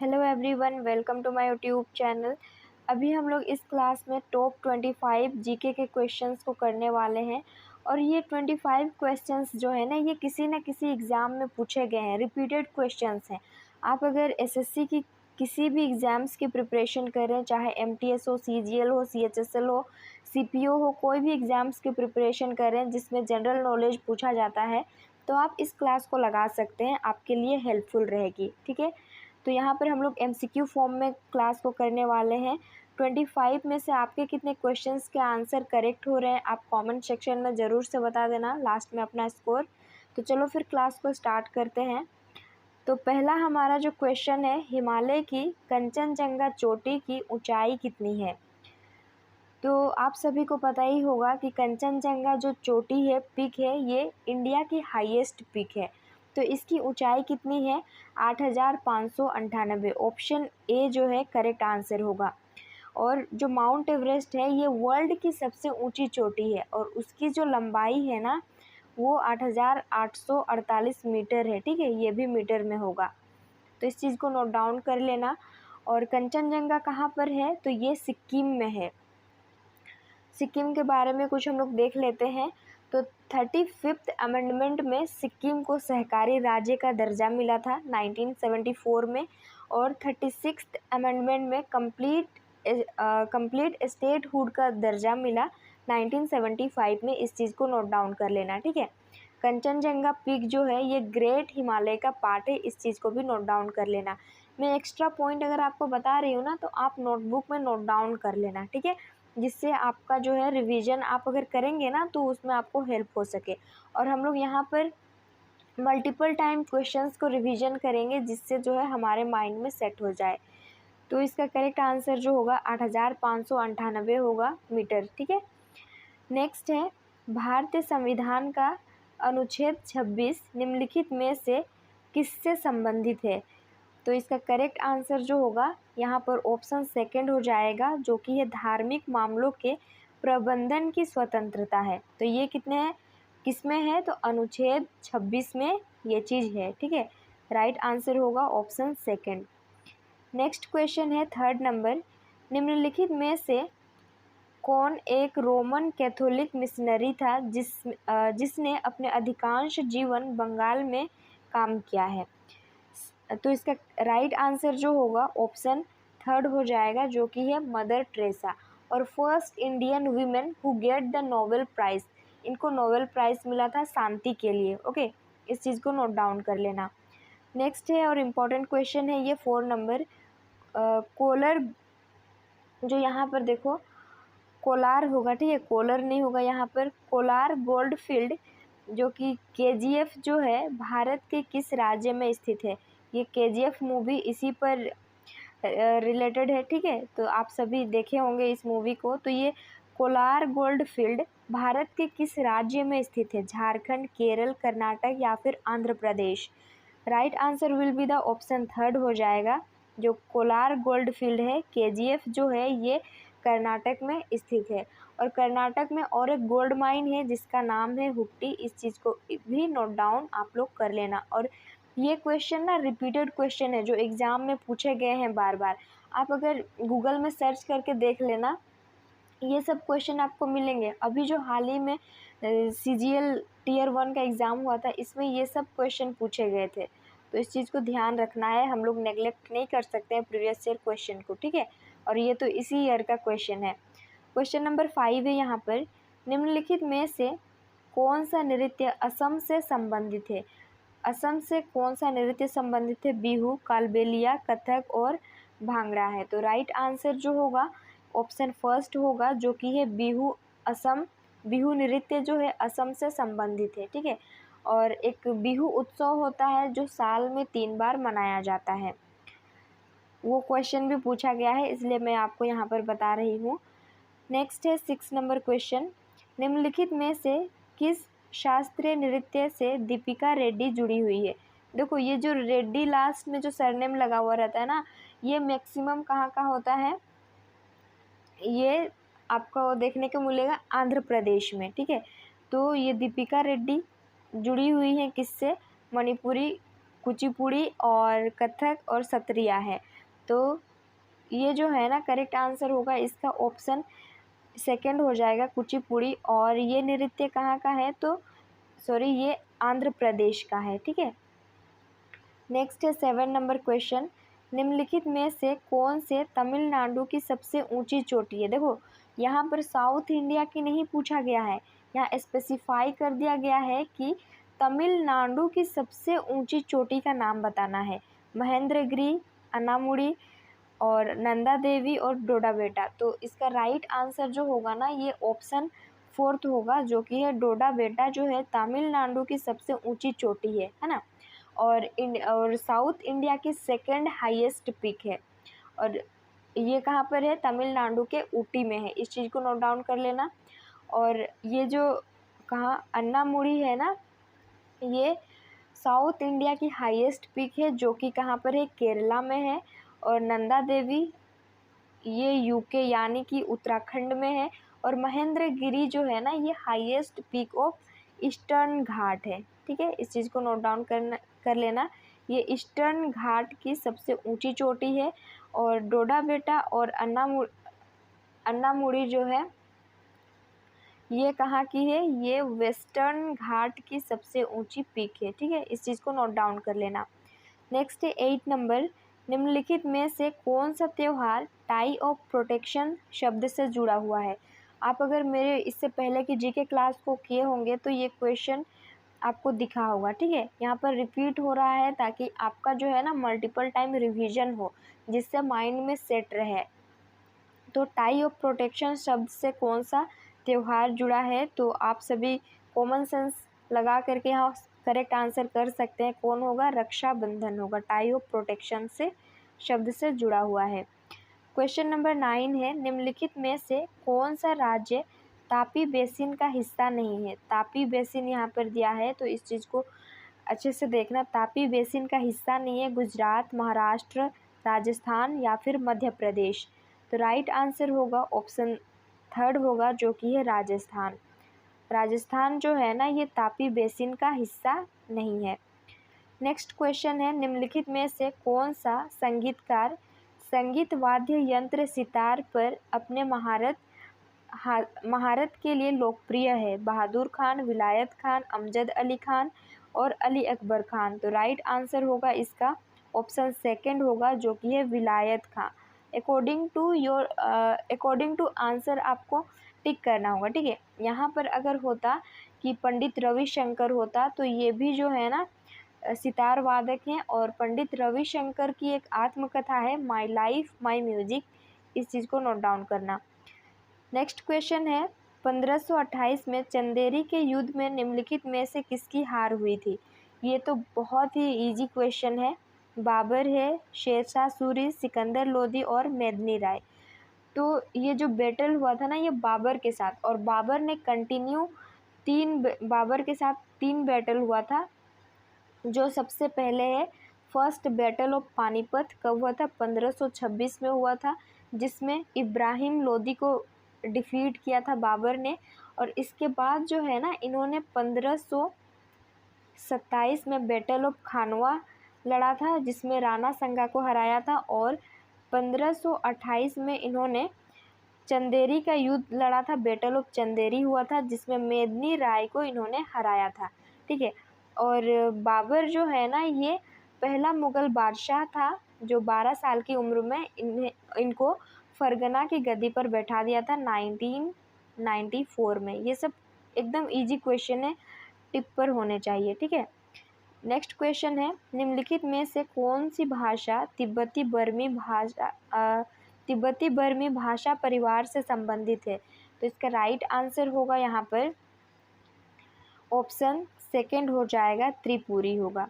Hello everyone, welcome to my YouTube channel. अभी हम लोग इस क्लास में टॉप 25 जीके के क्वेश्चंस को करने वाले हैं और ये 25 क्वेश्चंस जो है ना किसी न किसी एग्ज़ाम में पूछे गए हैं, रिपीटेड क्वेश्चंस हैं। आप अगर एसएससी की किसी भी एग्ज़ाम्स की प्रिपरेशन कर रहे हैं, चाहे एमटीएस हो, सीजीएल हो, सीएचएसएल हो, सीपीओ हो, कोई भी एग्ज़ाम्स की प्रिपरेशन कर रहे हैं जिसमें जनरल नॉलेज पूछा जाता है, तो आप इस क्लास को लगा सकते हैं, आपके लिए हेल्पफुल रहेगी। ठीक है, तो यहाँ पर हम लोग एमसीक्यू फॉर्म में क्लास को करने वाले हैं। 25 में से आपके कितने क्वेश्चंस के आंसर करेक्ट हो रहे हैं आप कमेंट सेक्शन में ज़रूर से बता देना, लास्ट में अपना स्कोर। तो चलो फिर क्लास को स्टार्ट करते हैं। तो पहला हमारा जो क्वेश्चन है, हिमालय की कंचनजंगा चोटी की ऊंचाई कितनी है। तो आप सभी को पता ही होगा कि कंचनजंगा जो चोटी है, पीक है, ये इंडिया की हाईएस्ट पीक है। तो इसकी ऊंचाई कितनी है, 8,598। ऑप्शन ए जो है करेक्ट आंसर होगा। और जो माउंट एवरेस्ट है, ये वर्ल्ड की सबसे ऊंची चोटी है और उसकी जो लंबाई है ना, वो 8,848 मीटर है। ठीक है, ये भी मीटर में होगा, तो इस चीज़ को नोट डाउन कर लेना। और कंचनजंगा कहाँ पर है, तो ये सिक्किम में है। सिक्किम के बारे में कुछ हम लोग देख लेते हैं। तो 35th अमेंडमेंट में सिक्किम को सहकारी राज्य का दर्जा मिला था 1974 में, और 36th अमेंडमेंट में कंप्लीट स्टेटहुड का दर्जा मिला 1975 में। इस चीज़ को नोट डाउन कर लेना। ठीक है, कंचनजंगा पीक जो है ये ग्रेट हिमालय का पार्ट है, इस चीज़ को भी नोट डाउन कर लेना। मैं एक्स्ट्रा पॉइंट अगर आपको बता रही हूँ ना, तो आप नोटबुक में नोट डाउन कर लेना। ठीक है, जिससे आपका जो है रिवीजन आप अगर करेंगे ना, तो उसमें आपको हेल्प हो सके। और हम लोग यहाँ पर मल्टीपल टाइम क्वेश्चंस को रिवीजन करेंगे, जिससे जो है हमारे माइंड में सेट हो जाए। तो इसका करेक्ट आंसर जो होगा 8,598 होगा मीटर। ठीक है, नेक्स्ट है, भारतीय संविधान का अनुच्छेद 26 निम्नलिखित में से किससे संबंधित है। तो इसका करेक्ट आंसर जो होगा यहाँ पर ऑप्शन सेकंड हो जाएगा, जो कि है धार्मिक मामलों के प्रबंधन की स्वतंत्रता है। तो ये कितने हैं, किसमें है, तो अनुच्छेद 26 में ये चीज़ है। ठीक है, राइट आंसर होगा ऑप्शन सेकंड। नेक्स्ट क्वेश्चन है थर्ड नंबर, निम्नलिखित में से कौन एक रोमन कैथोलिक मिशनरी था जिसने अपने अधिकांश जीवन बंगाल में काम किया है। तो इसका राइट आंसर जो होगा ऑप्शन थर्ड हो जाएगा, जो कि है मदर टेरेसा। और first Indian women who get the Nobel prize, इनको नोबेल प्राइज़ मिला था शांति के लिए। ओके, इस चीज़ को नोट डाउन कर लेना। नेक्स्ट है और इम्पोर्टेंट क्वेश्चन है ये 4 नंबर, कोलर, जो यहाँ पर देखो कोलार होगा। ठीक है, कोलर नहीं होगा, यहाँ पर कोलार गोल्ड फील्ड, जो कि केजीएफ जो है भारत के किस राज्य में स्थित है। ये केजीएफ मूवी इसी पर रिलेटेड है। ठीक है, तो आप सभी देखे होंगे इस मूवी को। तो ये कोलार गोल्ड फील्ड भारत के किस राज्य में स्थित है, झारखंड, केरल, कर्नाटक या फिर Andhra Pradesh. Right answer will be the option third हो जाएगा। जो कोलार गोल्ड फील्ड है, केजीएफ जो है, ये कर्नाटक में स्थित है। और कर्नाटक में और एक गोल्ड माइन है जिसका नाम है हुट्टी, इस चीज़ को भी नोट डाउन आप लोग कर लेना। और ये क्वेश्चन ना रिपीटेड क्वेश्चन है जो एग्ज़ाम में पूछे गए हैं बार बार। आप अगर गूगल में सर्च करके देख लेना, ये सब क्वेश्चन आपको मिलेंगे। अभी जो हाल ही में सीजीएल टीयर 1 का एग्ज़ाम हुआ था, इसमें ये सब क्वेश्चन पूछे गए थे। तो इस चीज़ को ध्यान रखना है, हम लोग नेगलेक्ट नहीं कर सकते हैं प्रीवियस ईयर क्वेश्चन को। ठीक है, और ये तो इसी ईयर का क्वेश्चन है। क्वेश्चन नंबर 5 है यहाँ पर, निम्नलिखित में से कौन सा नृत्य असम से संबंधित है। असम से कौन सा नृत्य संबंधित है, बिहू, कालबेलिया, कथक और भांगड़ा है। तो राइट आंसर जो होगा ऑप्शन फर्स्ट होगा, जो कि है बिहू। असम बिहू नृत्य जो है असम से संबंधित है। ठीक है, और एक बिहू उत्सव होता है जो साल में 3 बार मनाया जाता है। वो क्वेश्चन भी पूछा गया है, इसलिए मैं आपको यहाँ पर बता रही हूँ। नेक्स्ट है 6 नंबर क्वेश्चन, निम्नलिखित में से किस शास्त्रीय नृत्य से दीपिका रेड्डी जुड़ी हुई है। देखो, ये जो रेड्डी लास्ट में जो सरनेम लगा हुआ रहता है ना, ये मैक्सिमम कहाँ का होता है, ये आपको देखने को मिलेगा आंध्र प्रदेश में। ठीक है, तो ये दीपिका रेड्डी जुड़ी हुई है किससे, मणिपुरी कुचिपुड़ी और कथक और सत्रिया है। तो ये जो है ना करेक्ट आंसर होगा इसका ऑप्शन सेकंड हो जाएगा कुचिपुड़ी। और ये नृत्य कहाँ का है, तो सॉरी ये आंध्र प्रदेश का है, ठीक है। नेक्स्ट है 7 नंबर क्वेश्चन, निम्नलिखित में से कौन से तमिलनाडु की सबसे ऊंची चोटी है। देखो यहाँ पर साउथ इंडिया की नहीं पूछा गया है, यहाँ स्पेसिफाई कर दिया गया है कि तमिलनाडु की सबसे ऊंची चोटी का नाम बताना है। महेंद्रगिरी, अन्नामुडी और नंदा देवी और डोडा बेटा। तो इसका राइट आंसर जो होगा ना ये ऑप्शन फोर्थ होगा, जो कि है डोडा बेटा, जो है तमिलनाडु की सबसे ऊंची चोटी है ना। और साउथ इंडिया की सेकंड हाईएस्ट पीक है। और ये कहाँ पर है, तमिलनाडु के ऊटी में है, इस चीज़ को नोट डाउन कर लेना। और ये जो कहाँ अन्नामुडी है ना, ये साउथ इंडिया की हाईएस्ट पीक है, जो कि कहाँ पर है, केरला में है। और नंदा देवी ये यूके यानी कि उत्तराखंड में है। और महेंद्रगिरी जो है ना ये हाईएस्ट पीक ऑफ ईस्टर्न घाट है, ठीक है। इस चीज़ को नोट डाउन कर लेना, ये ईस्टर्न घाट की सबसे ऊंची चोटी है। और डोडा बेटा और अन्नामुडी जो है ये कहाँ की है, ये वेस्टर्न घाट की सबसे ऊंची पीक है, ठीक है। इस चीज़ को नोट डाउन कर लेना। नेक्स्ट है 8 नंबर, निम्नलिखित में से कौन सा त्यौहार टाई ऑफ प्रोटेक्शन शब्द से जुड़ा हुआ है। आप अगर मेरे इससे पहले की जीके क्लास को किए होंगे तो ये क्वेश्चन आपको दिखा होगा, ठीक है। यहाँ पर रिपीट हो रहा है ताकि आपका जो है ना मल्टीपल टाइम रिवीजन हो, जिससे माइंड में सेट रहे। तो टाई ऑफ प्रोटेक्शन शब्द से कौन सा त्यौहार जुड़ा है, तो आप सभी कॉमन सेंस लगा करके यहाँ करेक्ट आंसर कर सकते हैं। कौन होगा, रक्षाबंधन होगा, टाई ऑफ प्रोटेक्शन से शब्द से जुड़ा हुआ है। क्वेश्चन नंबर 9 है, निम्नलिखित में से कौन सा राज्य तापी बेसिन का हिस्सा नहीं है। तापी बेसिन यहाँ पर दिया है, तो इस चीज़ को अच्छे से देखना। तापी बेसिन का हिस्सा नहीं है गुजरात, महाराष्ट्र, राजस्थान या फिर मध्य प्रदेश। तो राइट आंसर होगा ऑप्शन थर्ड होगा, जो कि है राजस्थान। राजस्थान जो है ना ये तापी बेसिन का हिस्सा नहीं है। नेक्स्ट क्वेश्चन है, निम्नलिखित में से कौन सा संगीतकार संगीत वाद्य यंत्र सितार पर अपने महारत के लिए लोकप्रिय है। बहादुर खान, विलायत खान, अमजद अली खान और अली अकबर खान। तो राइट आंसर होगा इसका ऑप्शन सेकंड होगा, जो कि है विलायत खान। अकॉर्डिंग टू आंसर आपको टिक करना होगा, ठीक है। यहाँ पर अगर होता कि पंडित रविशंकर होता तो ये भी जो है ना सितार वादक हैं। और पंडित रविशंकर की एक आत्मकथा है माई लाइफ माई म्यूजिक, इस चीज़ को नोट डाउन करना। नेक्स्ट क्वेश्चन है, 1528 में चंदेरी के युद्ध में निम्नलिखित में से किसकी हार हुई थी। ये तो बहुत ही इजी क्वेश्चन है। बाबर है, शेरशाह सूरी, सिकंदर लोदी और मेदिनी राय। तो ये जो बैटल हुआ था ना ये बाबर के साथ, और बाबर ने कंटिन्यू बाबर के साथ 3 बैटल हुआ था। जो सबसे पहले है फर्स्ट बैटल ऑफ पानीपत, कब हुआ था, 1526 में हुआ था, जिसमें इब्राहिम लोदी को डिफीट किया था बाबर ने। और इसके बाद जो है ना इन्होंने 1527 में बैटल ऑफ खानवा लड़ा था, जिसमें राणा संगा को हराया था। और 1528 में इन्होंने चंदेरी का युद्ध लड़ा था, बैटल ऑफ चंदेरी हुआ था, जिसमें मेदिनी राय को इन्होंने हराया था, ठीक है। और बाबर जो है ना ये पहला मुग़ल बादशाह था जो 12 साल की उम्र में इनको फरगना की गद्दी पर बैठा दिया था 1994 में। ये सब एकदम इजी क्वेश्चन है, टिप पर होने चाहिए, ठीक है। नेक्स्ट क्वेश्चन है, निम्नलिखित में से कौन सी भाषा तिब्बती बर्मी भाषा परिवार से संबंधित है। तो इसका राइट आंसर होगा यहाँ पर ऑप्शन सेकंड हो जाएगा, त्रिपुरी होगा।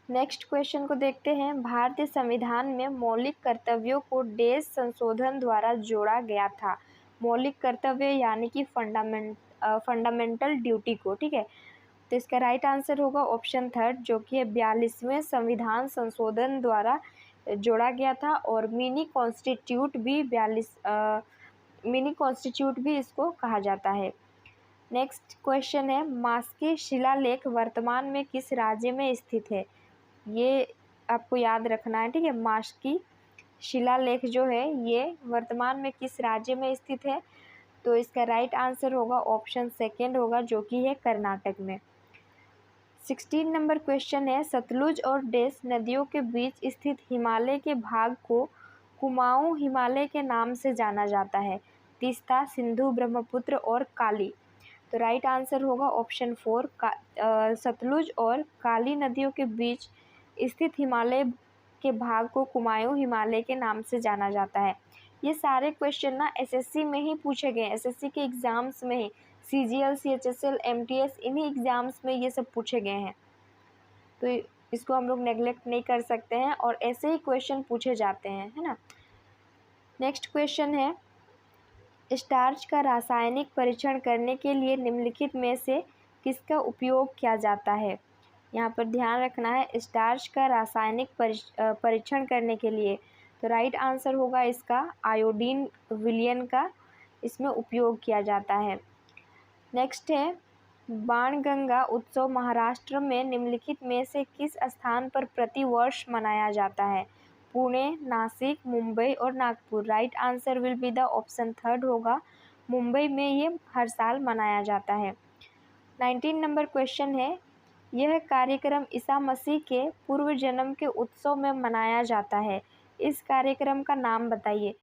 नेक्स्ट क्वेश्चन को देखते हैं, भारतीय संविधान में मौलिक कर्तव्यों को डैश संशोधन द्वारा जोड़ा गया था। मौलिक कर्तव्य यानी कि फंडामेंटल ड्यूटी को, ठीक है। तो इसका राइट आंसर होगा ऑप्शन थर्ड, जो कि है 42वें संविधान संशोधन द्वारा जोड़ा गया था। और मिनी कॉन्स्टिट्यूट भी इसको कहा जाता है। नेक्स्ट क्वेश्चन है, मास्की शिलालेख वर्तमान में किस राज्य में स्थित है? ये आपको याद रखना है, ठीक है। मास्की शिलालेख जो है ये वर्तमान में किस राज्य में स्थित है? तो इसका राइट आंसर होगा ऑप्शन सेकेंड होगा, जो कि है कर्नाटक में। 16 नंबर क्वेश्चन है, सतलुज और डेस नदियों के बीच स्थित हिमालय के भाग को कुमाऊं हिमालय के नाम से जाना जाता है। तीस्ता, सिंधु, ब्रह्मपुत्र और काली। तो राइट आंसर होगा ऑप्शन 4 सतलुज और काली नदियों के बीच स्थित हिमालय के भाग को कुमाऊं हिमालय के नाम से जाना जाता है। ये सारे क्वेश्चन ना एसएससी में ही पूछे गए, एसएससी के एग्ज़ाम्स में ही, सीजीएल, सीएचएसएल, एमटीएस, इन्हीं एग्ज़ाम्स में ये सब पूछे गए हैं। तो इसको हम लोग नेगलेक्ट नहीं कर सकते हैं और ऐसे ही क्वेश्चन पूछे जाते हैं, है ना। नेक्स्ट क्वेश्चन है, स्टार्च का रासायनिक परीक्षण करने के लिए निम्नलिखित में से किसका उपयोग किया जाता है? यहाँ पर ध्यान रखना है, स्टार्च का रासायनिक परीक्षण करने के लिए, तो राइट आंसर होगा इसका आयोडीन विलयन का इसमें उपयोग किया जाता है। नेक्स्ट है, बाणगंगा उत्सव महाराष्ट्र में निम्नलिखित में से किस स्थान पर प्रतिवर्ष मनाया जाता है? पुणे, नासिक, मुंबई और Nagpur. Right answer will be the option third होगा, मुंबई में ये हर साल मनाया जाता है। 19 नंबर क्वेश्चन है, यह कार्यक्रम ईसा मसीह के पूर्व जन्म के उत्सव में मनाया जाता है। इस कार्यक्रम का नाम बताइए।